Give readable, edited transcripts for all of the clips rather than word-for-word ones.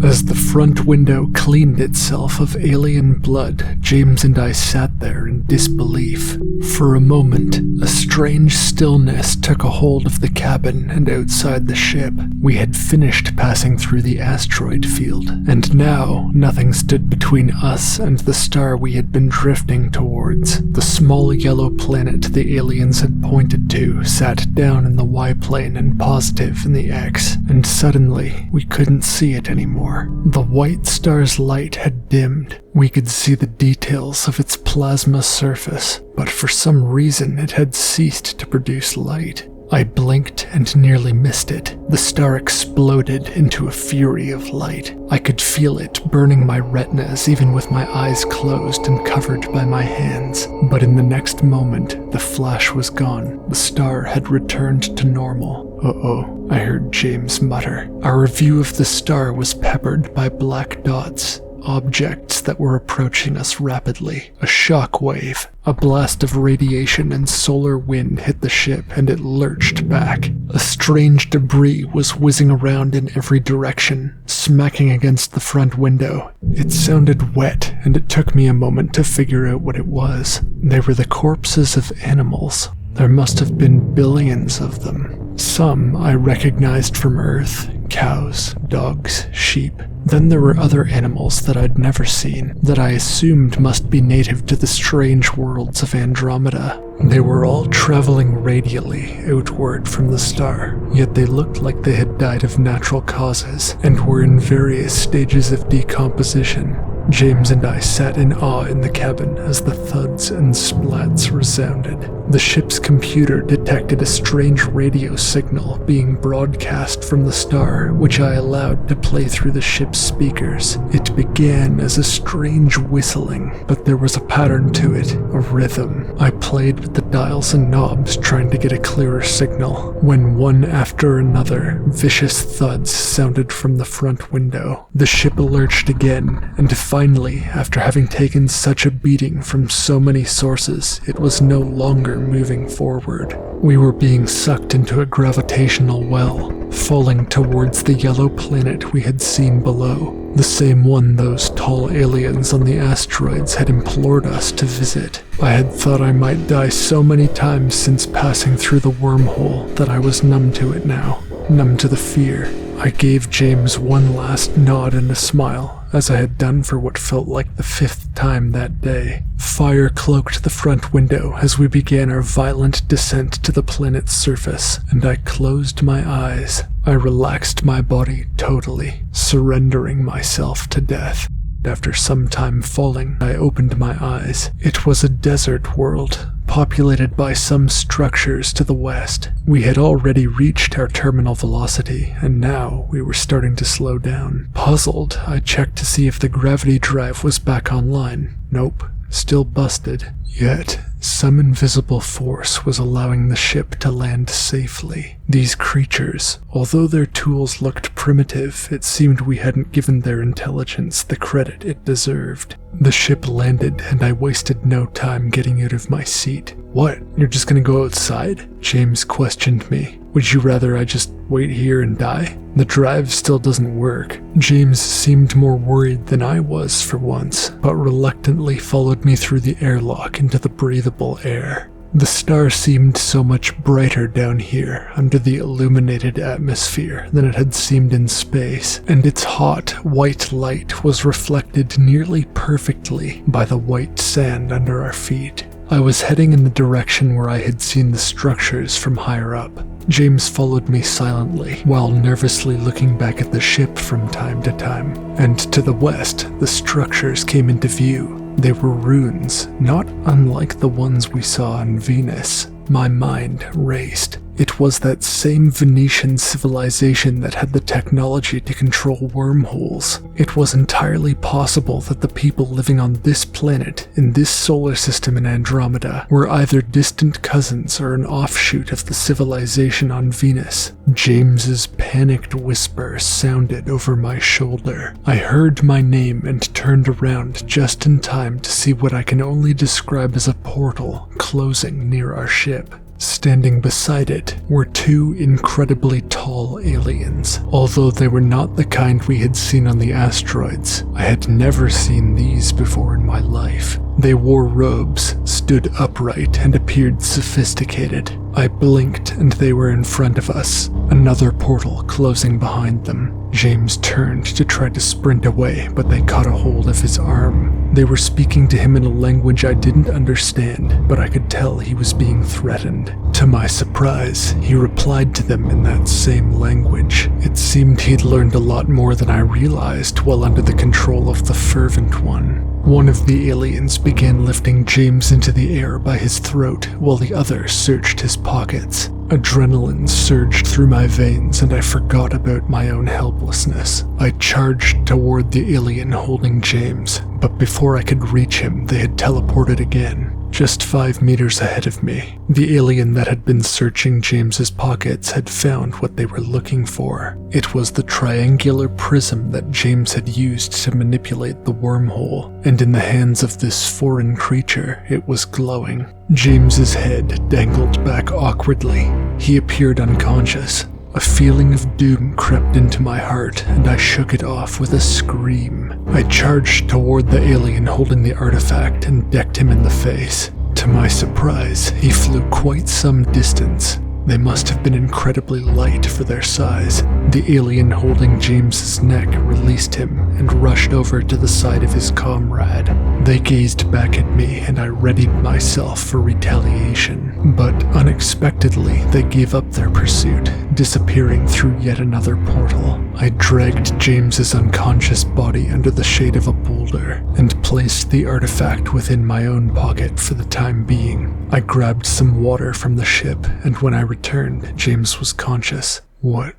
As the front window cleaned itself of alien blood, James and I sat there in disbelief. For a moment, a strange stillness took a hold of the cabin and outside the ship. We had finished passing through the asteroid field, and now nothing stood between us and the star we had been drifting towards. The small yellow planet the aliens had pointed to sat down in the Y-plane and positive in the X, and suddenly we couldn't see it anymore. The white star's light had dimmed. We could see the details of its plasma surface, but for some reason it had ceased to produce light. I blinked and nearly missed it. The star exploded into a fury of light. I could feel it burning my retinas even with my eyes closed and covered by my hands. But in the next moment, the flash was gone. The star had returned to normal. Uh-oh, I heard James mutter. Our view of the star was peppered by black dots. Objects that were approaching us rapidly. A shock wave. A blast of radiation and solar wind hit the ship and it lurched back. A strange debris was whizzing around in every direction, smacking against the front window. It sounded wet, and it took me a moment to figure out what it was. They were the corpses of animals. There must have been billions of them. Some I recognized from Earth. Cows, dogs, sheep. Then there were other animals that I'd never seen, that I assumed must be native to the strange worlds of Andromeda. They were all traveling radially outward from the star, yet they looked like they had died of natural causes and were in various stages of decomposition. James and I sat in awe in the cabin as the thuds and splats resounded. The ship's computer detected a strange radio signal being broadcast from the star, which I allowed to play through the ship's speakers. It began as a strange whistling, but there was a pattern to it, a rhythm. I played with the dials and knobs trying to get a clearer signal, when one after another, vicious thuds sounded from the front window. The ship lurched again, and finally, after having taken such a beating from so many sources, it was no longer moving forward. We were being sucked into a gravitational well, falling towards the yellow planet we had seen below, the same one those tall aliens on the asteroids had implored us to visit. I had thought I might die so many times since passing through the wormhole that I was numb to it now, numb to the fear. I gave James one last nod and a smile, as I had done for what felt like the 5th time that day. Fire cloaked the front window as we began our violent descent to the planet's surface, and I closed my eyes. I relaxed my body totally, surrendering myself to death. After some time falling, I opened my eyes. It was a desert world, populated by some structures to the west. We had already reached our terminal velocity, and now we were starting to slow down. Puzzled, I checked to see if the gravity drive was back online. Nope, still busted. Yet, some invisible force was allowing the ship to land safely. These creatures, although their tools looked primitive, it seemed we hadn't given their intelligence the credit it deserved. The ship landed, and I wasted no time getting out of my seat. What, you're just gonna go outside? James questioned me. Would you rather I just wait here and die? The drive still doesn't work. James seemed more worried than I was for once, but reluctantly followed me through the airlock into the breathable air. The star seemed so much brighter down here under the illuminated atmosphere than it had seemed in space, and its hot, white light was reflected nearly perfectly by the white sand under our feet. I was heading in the direction where I had seen the structures from higher up. James followed me silently, while nervously looking back at the ship from time to time. And to the west, the structures came into view. They were ruins, not unlike the ones we saw on Venus. My mind raced. It was that same Venetian civilization that had the technology to control wormholes. It was entirely possible that the people living on this planet, in this solar system in Andromeda, were either distant cousins or an offshoot of the civilization on Venus. James's panicked whisper sounded over my shoulder. I heard my name and turned around just in time to see what I can only describe as a portal closing near our ship. Standing beside it were two incredibly tall aliens. Although they were not the kind we had seen on the asteroids, I had never seen these before in my life. They wore robes, stood upright, and appeared sophisticated. I blinked and they were in front of us, another portal closing behind them. James turned to try to sprint away, but they caught a hold of his arm. They were speaking to him in a language I didn't understand, but I could tell he was being threatened. To my surprise, he replied to them in that same language. It seemed he'd learned a lot more than I realized while under the control of the Fervent One. One of the aliens began lifting James into the air by his throat, while the other searched his pockets. Adrenaline surged through my veins, and I forgot about my own helplessness. I charged toward the alien holding James, but before I could reach him, they had teleported again. Just 5 meters ahead of me, the alien that had been searching James's pockets had found what they were looking for. It was the triangular prism that James had used to manipulate the wormhole, and in the hands of this foreign creature, it was glowing. James's head dangled back awkwardly. He appeared unconscious. A feeling of doom crept into my heart, and I shook it off with a scream. I charged toward the alien holding the artifact and decked him in the face. To my surprise, he flew quite some distance. They must have been incredibly light for their size. The alien holding James's neck released him and rushed over to the side of his comrade. They gazed back at me and I readied myself for retaliation. But unexpectedly, they gave up their pursuit, disappearing through yet another portal. I dragged James's unconscious body under the shade of a boulder and placed the artifact within my own pocket for the time being. I grabbed some water from the ship, and when I returned, James was conscious. What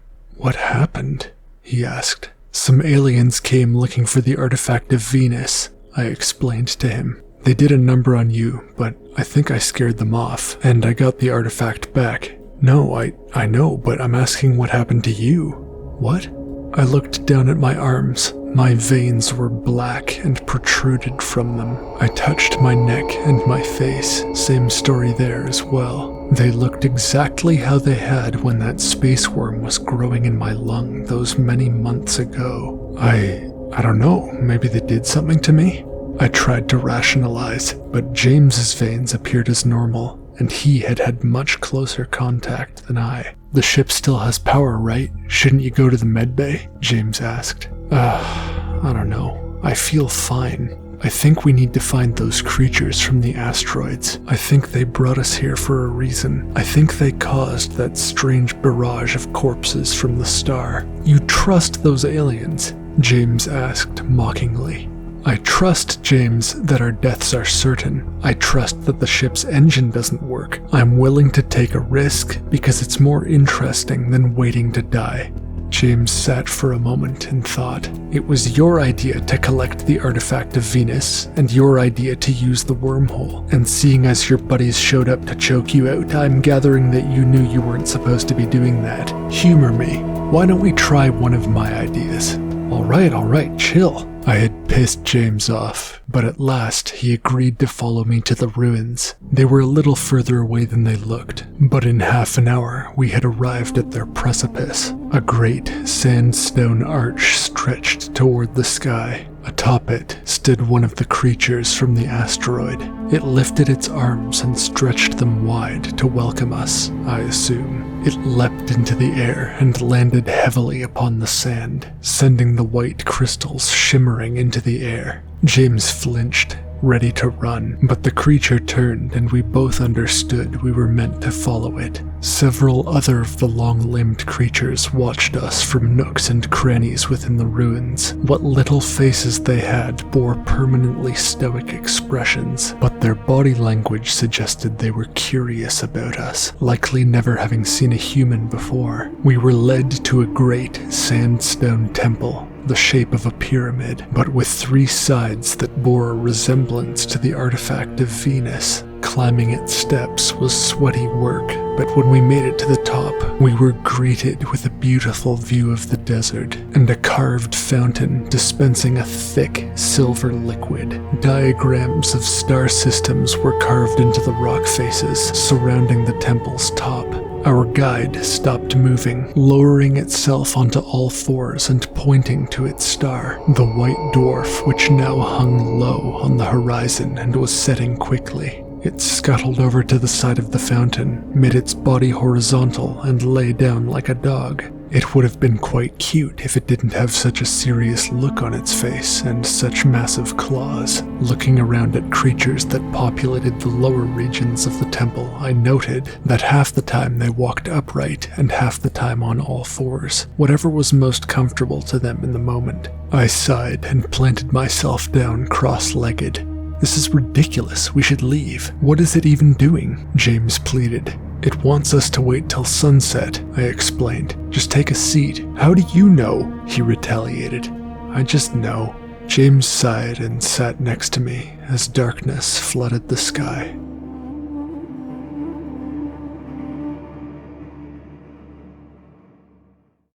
happened? He asked. Some aliens came looking for the artifact of Venus, I explained to him. They did a number on you, but I think I scared them off, and I got the artifact back. No, I know, but I'm asking what happened to you. What? I looked down at my arms. My veins were black and protruded from them. I touched my neck and my face. Same story there as well. They looked exactly how they had when that space worm was growing in my lung those many months ago. I don't know, maybe they did something to me? I tried to rationalize, but James's veins appeared as normal, and he had had much closer contact than I. The ship still has power, right? Shouldn't you go to the medbay? James asked. I don't know. I feel fine. I think we need to find those creatures from the asteroids. I think they brought us here for a reason. I think they caused that strange barrage of corpses from the star. You trust those aliens? James asked mockingly. I trust, James, that our deaths are certain. I trust that the ship's engine doesn't work. I'm willing to take a risk because it's more interesting than waiting to die. James sat for a moment and thought. It was your idea to collect the artifact of Venus, and your idea to use the wormhole. And seeing as your buddies showed up to choke you out, I'm gathering that you knew you weren't supposed to be doing that. Humor me. Why don't we try one of my ideas? All right, chill. I had pissed James off, but at last he agreed to follow me to the ruins. They were a little further away than they looked, but in half an hour we had arrived at their precipice. A great sandstone arch stretched toward the sky. Atop it stood one of the creatures from the asteroid. It lifted its arms and stretched them wide to welcome us, I assume. It leapt into the air and landed heavily upon the sand, sending the white crystals shimmering into the air. James flinched, ready to run, but the creature turned and we both understood we were meant to follow it. Several other of the long-limbed creatures watched us from nooks and crannies within the ruins. What little faces they had bore permanently stoic expressions, but their body language suggested they were curious about us, likely never having seen a human before. We were led to a great sandstone temple, the shape of a pyramid, but with 3 sides that bore a resemblance to the artifact of Venus. Climbing its steps was sweaty work, but when we made it to the top, we were greeted with a beautiful view of the desert and a carved fountain dispensing a thick silver liquid. Diagrams of star systems were carved into the rock faces surrounding the temple's top. Our guide stopped moving, lowering itself onto all fours and pointing to its star, the white dwarf which now hung low on the horizon and was setting quickly. It scuttled over to the side of the fountain, made its body horizontal, and lay down like a dog. It would have been quite cute if it didn't have such a serious look on its face and such massive claws. Looking around at creatures that populated the lower regions of the temple, I noted that half the time they walked upright and half the time on all fours, whatever was most comfortable to them in the moment. I sighed and planted myself down cross-legged. "This is ridiculous, we should leave. What is it even doing?" James pleaded. "It wants us to wait till sunset," I explained. "Just take a seat." "How do you know?" he retaliated. "I just know." James sighed and sat next to me as darkness flooded the sky.